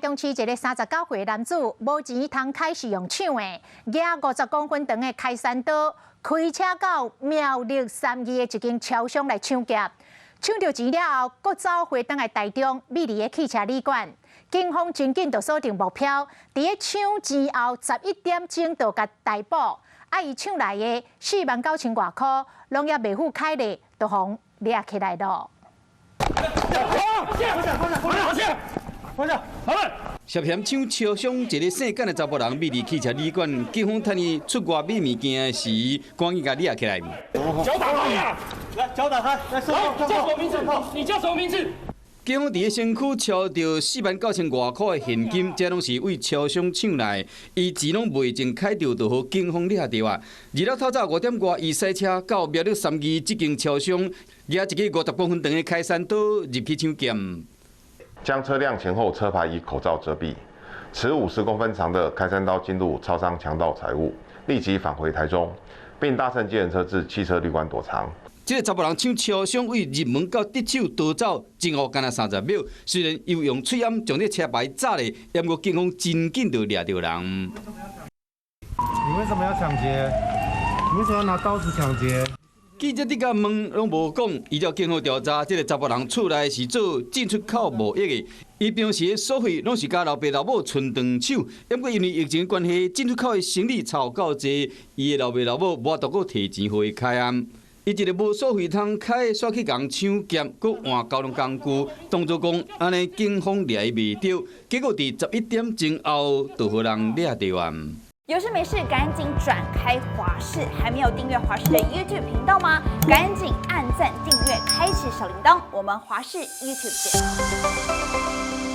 中市一个39岁男子无钱通开始用抢的，拿50公分长的开山刀，开车到苗栗3义的一间超商来抢劫。抢到钱了后，搁走回倒来台中美丽的汽车旅馆。警方真紧就锁定目标，伫咧抢钱后11点钟就甲逮捕。伊抢来的49000外块，拢也未付开咧，就互掠起来了。涉嫌抢超商一个姓简的查甫人，美丽汽车旅馆，警方趁伊出外买物件时，赶紧甲掠起来。脚打开呀！来，脚打开，来，手叫什么名字？你叫什么名字？警方伫咧身躯抄到49000外块的现金，这拢是为超商抢来，伊钱拢未曾开着，就互警方掠着啊！日了透早5点外，伊驶车到苗栗3义这间超商，拿一个50公分长的开山刀入去抢劫。将车辆前后车牌以口罩遮蔽，持50公分长的开山刀进入超商强盗财物，立即返回台中，并搭乘计程车至汽车旅馆躲藏。这个查甫人抢超商为入门到得手逃走，前后干那30秒。虽然又用喙烟将这车牌炸咧，也不过警方真紧就掠到人。你为什么要抢劫？你为什么要拿刀子抢劫？记者伫甲问拢无讲，依照警方调查，这个查甫人厝内是做进出口贸易的，伊平时的所费拢是甲老爸老母剩长手，也不过因为疫情关系，进出口的生意炒较济，伊的老爸老母无法度搁提钱互伊开案。伊一个无所费通开，煞去共抢劫，搁换交通工具，当作讲安尼警方掠伊未着，结果伫11点钟后，就互人掠着啊。有事没事赶紧转开华视，还没有订阅华视的 YouTube 频道吗？赶紧按赞、订阅、开启小铃铛，我们华视 YouTube 见。